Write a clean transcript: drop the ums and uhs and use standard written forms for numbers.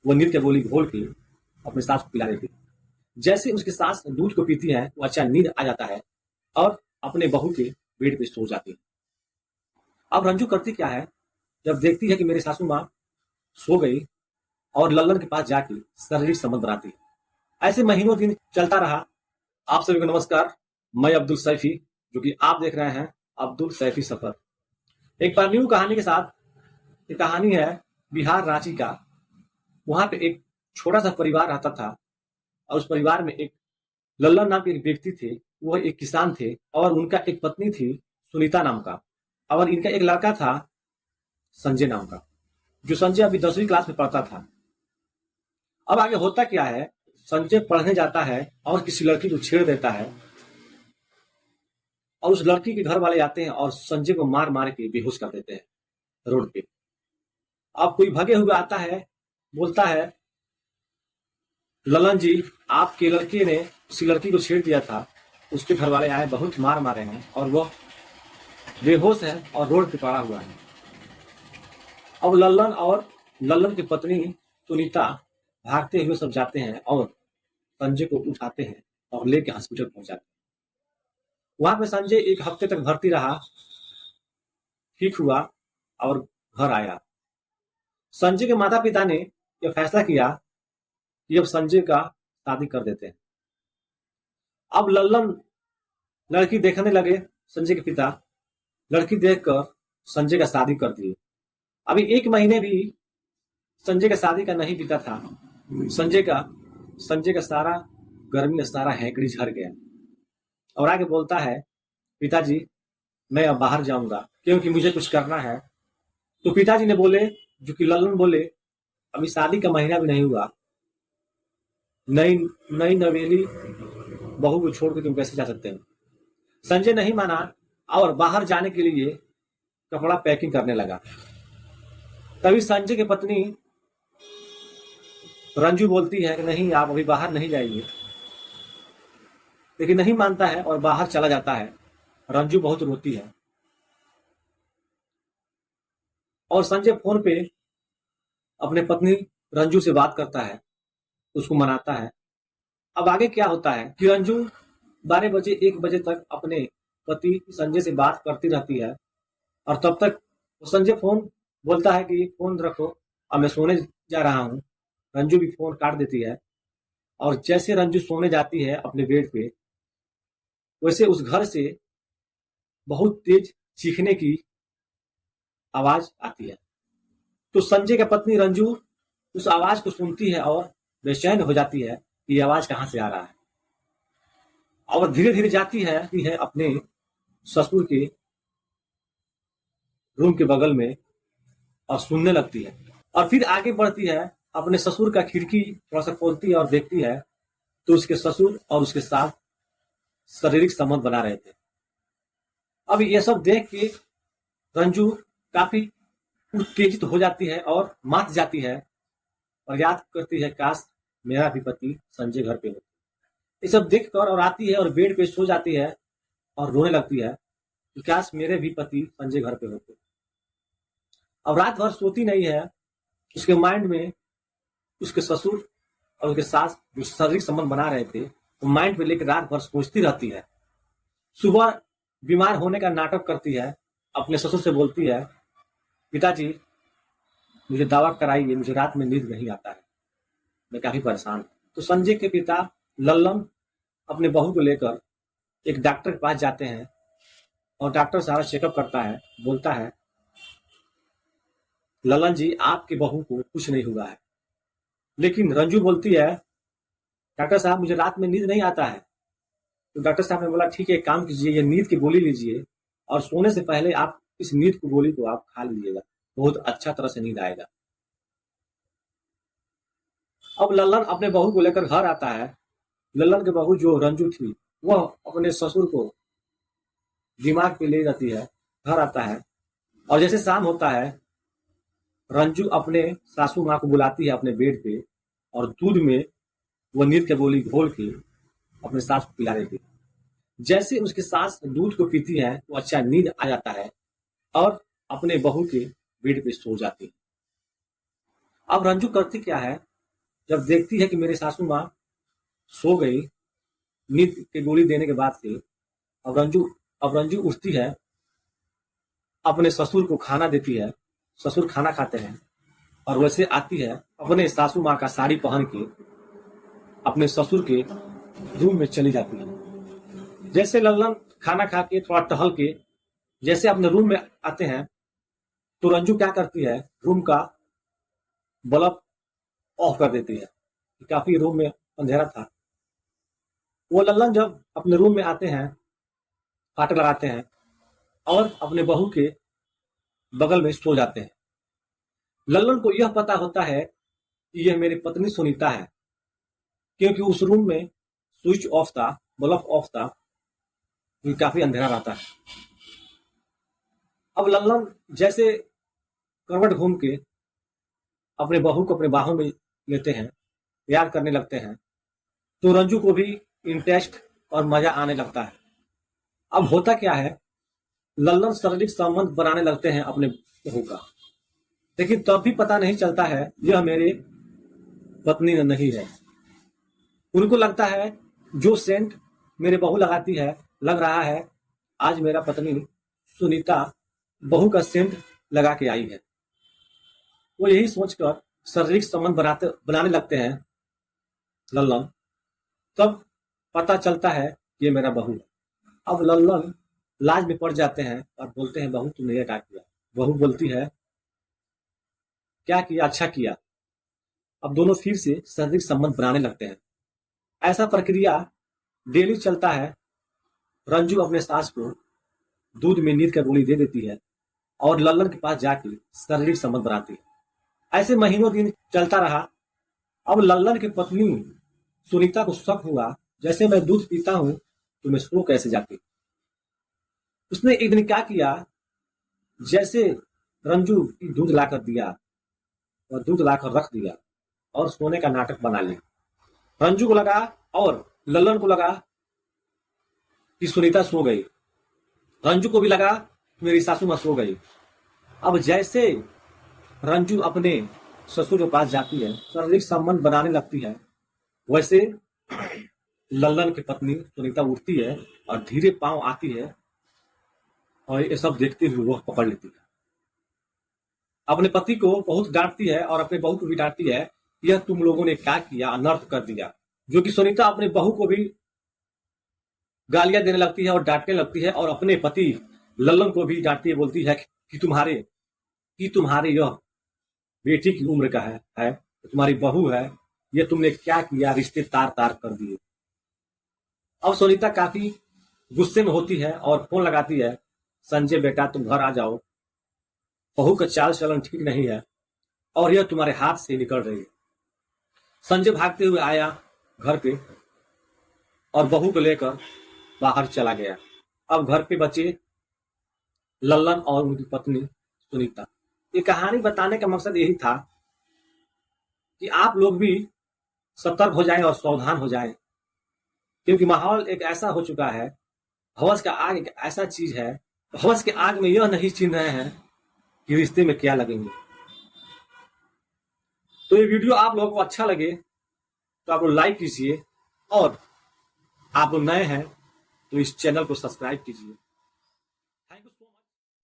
वो नींद की गोली घोल के अपने सास को पिला देती है। जैसे उसकी सास दूध को पीती है वो अच्छा नींद आ जाता है और अपने बहू के बेड पे सो जाती है। अब रंजू करती क्या है, जब देखती है कि मेरी सासू माँ सो गई और लल्लन के पास जाके शारीरिक संबंध बनाती है। ऐसे महीनों दिन चलता रहा। आप सभी को नमस्कार, मैं अब्दुल सैफी, जो कि आप देख रहे हैं अब्दुल सैफी सफर। एक बार न्यू कहानी के साथ। ये कहानी है बिहार रांची का। वहां पे एक छोटा सा परिवार रहता था और उस परिवार में एक लल्लन नाम के एक व्यक्ति थे। वह एक किसान थे और उनका एक पत्नी थी सुनीता नाम का, और इनका एक लड़का था संजय नाम का, जो संजय अभी 10वीं क्लास में पढ़ता था। अब आगे होता क्या है, संजय पढ़ने जाता है और किसी लड़की को छेड़ देता है और उस लड़की के घर वाले आते हैं और संजय को मार मार के बेहोश कर देते हैं रोड पे। अब कोई भगे हुए आता है, बोलता है ललन जी, आपके लड़के ने उसी लड़की को छेड़ दिया था, उसके घर वाले आए, बहुत मार मारे हैं और वह बेहोश है और रोड पे पड़ा हुआ है। अब लल्लन और लल्लन की पत्नी सुनीता भागते हुए सब जाते हैं और संजय को उठाते हैं और लेके हॉस्पिटल पहुंचाते हैं। वहां पे संजय एक हफ्ते तक भर्ती रहा, ठीक हुआ और घर आया। संजय के माता पिता ने यह फैसला किया कि अब संजय का शादी कर देते हैं। अब लल्लन लड़की देखने लगे। संजय के पिता लड़की देखकर संजय का शादी कर दिए। अभी 1 महीने भी संजय का शादी का नहीं बीता था, संजय का सारा गर्मी, सारा हैकड़ी झड़ गया और आगे बोलता है, पिताजी मैं अब बाहर जाऊंगा क्योंकि मुझे कुछ करना है। तो पिताजी ने बोले, जो कि लल्लन बोले, अभी शादी का महीना भी नहीं हुआ, नई नई नवेली बहू को छोड़ के तुम कैसे जा सकते हो। संजय नहीं माना और बाहर जाने के लिए कपड़ा पैकिंग करने लगा। तभी संजय की पत्नी रंजू बोलती है कि नहीं, आप अभी बाहर नहीं जाइए, लेकिन नहीं मानता है और बाहर चला जाता है। रंजू बहुत रोती है और संजय फोन पे अपने पत्नी रंजू से बात करता है, उसको मनाता है। अब आगे क्या होता है कि रंजू 12 बजे 1 बजे तक अपने पति संजय से बात करती रहती है और तब तक संजय फोन बोलता है कि फोन रखो, अब मैं सोने जा रहा हूं। रंजू भी फोन काट देती है और जैसे रंजू सोने जाती है अपने बेड पे, वैसे उस घर से बहुत तेज चीखने की आवाज आती है। तो संजय की पत्नी रंजू उस आवाज को सुनती है और बेचैन हो जाती है कि ये आवाज कहां से आ रहा है, और धीरे धीरे जाती है अपने ससुर के रूम के बगल में और सुनने लगती है। और फिर आगे बढ़ती है, अपने ससुर का खिड़की थोड़ा सा खोलती है और देखती है तो उसके ससुर और उसके साथ शारीरिक संबंध बना रहे थे। अब ये सब देख के रंजू काफी उत्तेजित हो जाती है और मात जाती है और याद करती है, काश मेरा भी पति संजय घर पे हो। ये सब देख कर और आती है और बेड पे सो जाती है और रोने लगती है कि काश मेरे भी पति संजय घर पे होते। अब रात भर सोती नहीं है। उसके माइंड में उसके ससुर और उसके सास जो शारीरिक संबंध बना रहे थे, वो माइंड में लेकर रात भर सोचती रहती है। सुबह बीमार होने का नाटक करती है, अपने ससुर से बोलती है, पिताजी मुझे दवा कराइए, मुझे रात में नींद नहीं आता है, मैं काफी परेशान हूं। तो संजय के पिता लल्लन अपने बहू को लेकर एक डॉक्टर के पास जाते हैं और डॉक्टर सारा चेकअप करता है, बोलता है, लल्लन जी आपके बहू को कुछ नहीं हुआ है। लेकिन रंजू बोलती है, डॉक्टर साहब मुझे रात में नींद नहीं आता है। तो डॉक्टर साहब ने बोला, ठीक है, एक काम कीजिए, ये नींद की गोली लीजिए और सोने से पहले आप इस नींद की गोली को आप खा लीजिएगा, बहुत अच्छा तरह से नींद आएगा। अब लल्लन अपने बहू को लेकर घर आता है। लल्लन की बहू जो रंजू थी, वह अपने ससुर को दिमाग पे ले जाती है, घर आता है और जैसे शाम होता है, रंजू अपने सासू माँ को बुलाती है अपने बेड पे और दूध में वो नींद की गोली घोल के अपने सास को पिला देती है। जैसे उसकी सास दूध को पीती है तो अच्छा नींद आ जाता है और अपने बहू के बेड पे सो जाती है। अब रंजू करती क्या है, जब देखती है कि मेरी सासू माँ सो गई नींद की गोली देने के बाद से, अब रंजू उठती है, अपने ससुर को खाना देती है, ससुर खाना खाते हैं और वैसे आती है अपने सासू माँ का साड़ी पहन के अपने ससुर के रूम में चली जाती है। जैसे लल्लन खाना खा के थोड़ा टहल के जैसे अपने रूम में आते हैं तो रंजू क्या करती है, रूम का बल्ब ऑफ कर देती है। काफी रूम में अंधेरा था। वो लल्लन जब अपने रूम में आते हैं, फाटक लगाते हैं और अपने बहू के बगल में सो जाते हैं। लल्लन को यह पता होता है कि यह मेरी पत्नी सुनीता है, क्योंकि उस रूम में स्विच ऑफ था, बल्ब ऑफ था, क्योंकि काफी अंधेरा रहता है। अब लल्लन जैसे करवट घूम के अपने बहू को अपने बाहों में लेते हैं, प्यार करने लगते हैं, तो रंजू को भी इंटरेस्ट और मजा आने लगता है। अब होता क्या है, लल्लन शारीरिक संबंध बनाने लगते हैं अपने बहू का, लेकिन तब भी पता नहीं चलता है यह मेरे पत्नी नहीं है। उनको लगता है जो सेंट मेरे बहू लगाती है, लग रहा है आज मेरा पत्नी सुनीता बहू का सेंट लगा के आई है। वो यही सोचकर शारीरिक संबंध बनाने लगते हैं लल्लन। तब पता चलता है ये मेरा बहू है। अब लल्लन लाज में पड़ जाते हैं और बोलते हैं बहू तुमने ये क्या किया। बहू बोलती है क्या किया, अच्छा किया। अब दोनों फिर से शारीरिक संबंध बनाने लगते हैं। ऐसा प्रक्रिया डेली चलता है। रंजू अपने सास को दूध में नींद का गोली दे देती है और लल्लन के पास जाके शारीरिक संबंध बनाती है। ऐसे महीनों दिन चलता रहा। अब लल्लन की पत्नी सुनीता को शक हुआ, जैसे मैं दूध पीता हूं तो मैं सो कैसे जाती। उसने एक दिन क्या किया, जैसे रंजू दूध लाकर दिया और दूध लाकर रख दिया और सोने का नाटक बना लिया। रंजू को लगा और लल्लन को लगा कि सुनीता सो गई। रंजू को भी लगा कि मेरी सासू मां सो गई। अब जैसे रंजू अपने ससुर के पास जाती है, शारीरिक संबंध बनाने लगती है, वैसे लल्लन की पत्नी सुनीता उठती है और धीरे पांव आती है और ये सब देखते हुए वह पकड़ लेती है। अपने पति को बहुत डांटती है और अपने बहू को भी डांटती है, यह तुम लोगों ने क्या किया, अनर्थ कर दिया। जो कि सुनीता अपने बहू को भी गालियां देने लगती है और डांटने लगती है और अपने पति लल्लन को भी डांटती है, बोलती है कि तुम्हारे यह बेटी की उम्र का है तुम्हारी बहू है, ये तुमने क्या किया, रिश्ते तार तार कर दिए। अब सुनीता काफी गुस्से में होती है और फोन लगाती है, संजय बेटा तुम घर आ जाओ, बहू का चाल चलन ठीक नहीं है और यह तुम्हारे हाथ से निकल रही है। संजय भागते हुए आया घर पे और बहू को लेकर बाहर चला गया। अब घर पे बचे लल्लन और उनकी पत्नी सुनीता। ये कहानी बताने का मकसद यही था कि आप लोग भी सतर्क हो जाएं और सावधान हो जाएं, क्योंकि माहौल एक ऐसा हो चुका है, हवस का आग एक ऐसा चीज है, हवस के आग में यह नहीं चिन्ह रहे हैं कि रिश्ते में क्या लगेंगे। तो ये वीडियो आप लोगों को अच्छा लगे तो आप लोग लाइक कीजिए और आप लोग नए हैं तो इस चैनल को सब्सक्राइब कीजिए।